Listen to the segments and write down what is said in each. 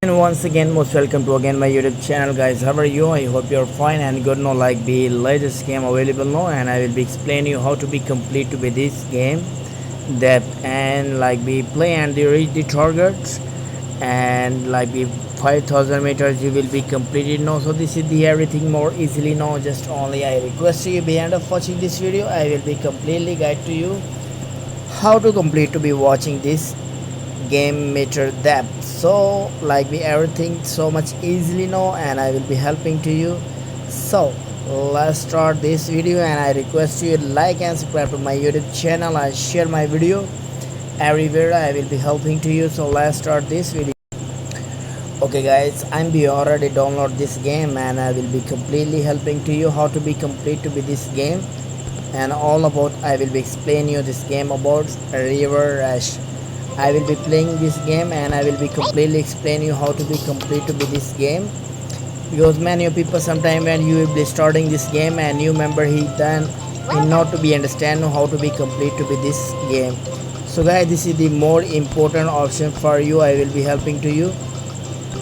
And once again, most welcome to again my YouTube channel, guys. How are you? I hope you're fine and good. No, like the latest game available now, and I will be explaining you how to be complete with this game, that and like we play and you reach the targets, and like the 5,000 meters you will be completed now. So this is the everything more easily now. Just only I request you by end of watching this video, I will be completely guide to you how to complete to be watching this game meter depth. So like we everything so much easily now, and I will be helping to you. So let's start this video, and I request you like and subscribe to my YouTube channel and share my video everywhere. I will be helping to you. So let's start this video. Okay guys, I'm be already download this game, and I will be completely helping to you how to be complete to be this game, and all about I will be explaining you this game about River Rush. I will be playing this game, and I will be completely explaining you how to be complete to be this game, because many of people sometime when you will be starting this game and new member he not to be understand how to be complete to be this game. So guys, this is the more important option for you. I will be helping to you,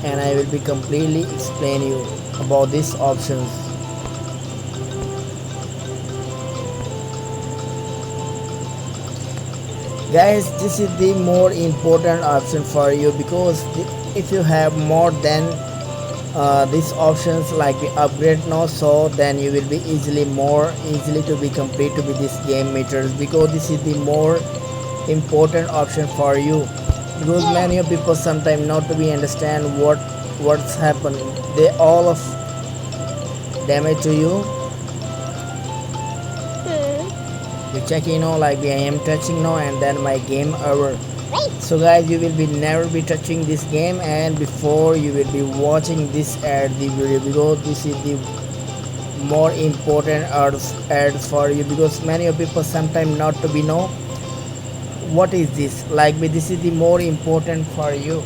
and I will be completely explain you about these options. Guys, this is the more important option for you, because if you have more than these options like the upgrade now, so then you will be more easily to be complete to be this game meters, because this is the more important option for you, because many of people sometimes not to be understand what's happening. They all of damage to you. You check, like I am touching now, and then my game over. So guys, you will be never be touching this game, and before you will be watching this ad the video, because this is the more important ads for you, because many of people sometimes not to be know what is this, like this is the more important for you.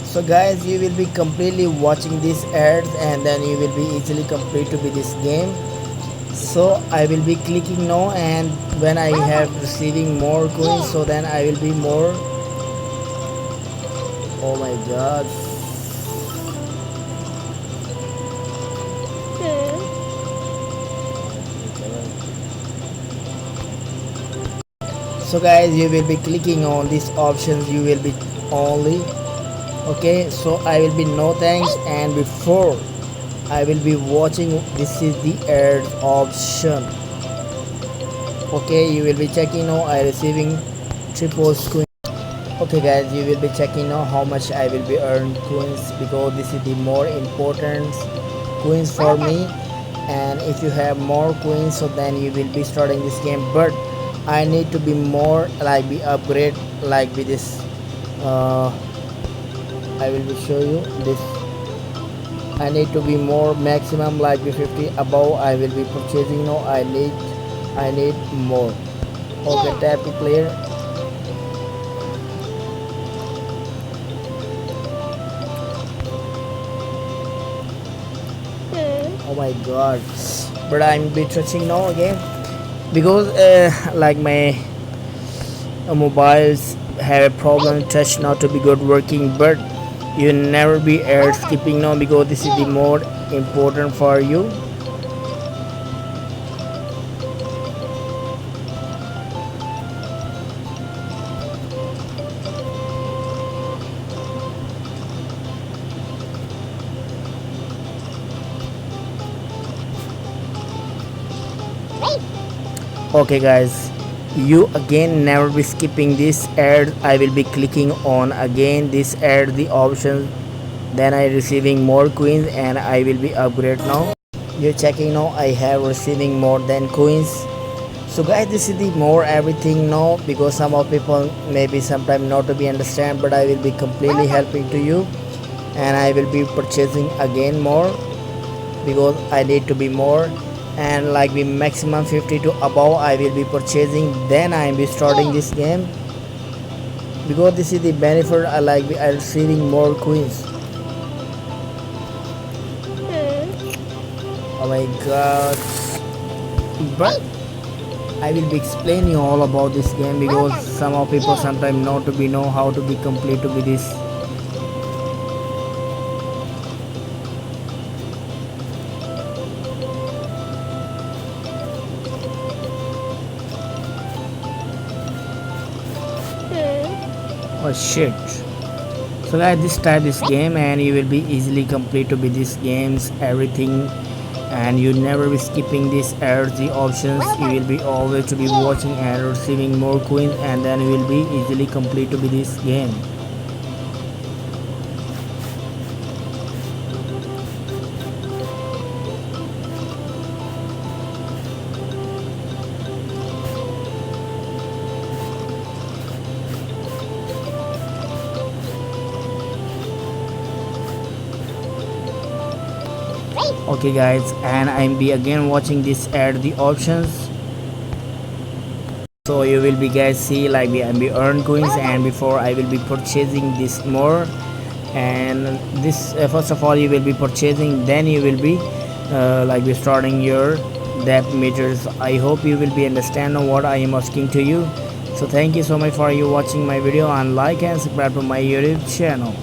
So guys, you will be completely watching these ads, and then you will be easily complete to be this game. So I will be clicking now, and when I have receiving more coins, so then I will be more. Oh my god. So guys, you will be clicking on these options, you will be only. Okay, so I will be no thanks, and before I will be watching, this is the add option. Okay, you will be checking now I receiving triple coins. Okay guys, you will be checking now how much I will be earn coins, because this is the more important coins for me. And if you have more coins, so then you will be starting this game, but I need to be more like be upgrade like with this. I will be show you this. I need to be more maximum like the 50 above. I will be purchasing now. I need more. Okay, tap to player. Oh my god, but I'm be touching now again, because like my mobiles have a problem, touch not to be good working, but you never be air skipping now, because this is the more important for you. Okay guys, you again never be skipping this ad. I will be clicking on again this ad the option, then I receiving more coins, and I will be upgrade now. You're checking now I have receiving more than coins. So guys, this is the more everything now, because some of people maybe sometime not to be understand, but I will be completely helping to you, and I will be purchasing again more, because I need to be more, and like the maximum 50 to above I will be purchasing, then I will be starting this game, because this is the benefit. I like I receiving more coins. Oh my god, but I will be explaining all about this game, because some of people sometimes not to be know how to be complete to be this Oh shit. So guys, this type this game and you will be easily complete to be these games everything, and you never be skipping this ads the options. You will be always to be watching and receiving more coins, and then you will be easily complete to be this game. Okay guys, and I'm be again watching this ad the options. So you will be guys see like I'm be earn coins, and before I will be purchasing this more, and this first of all you will be purchasing, then you will be like be starting your depth meters. I hope you will be understand what I am asking to you. So thank you so much for you watching my video, and like and subscribe to my YouTube channel.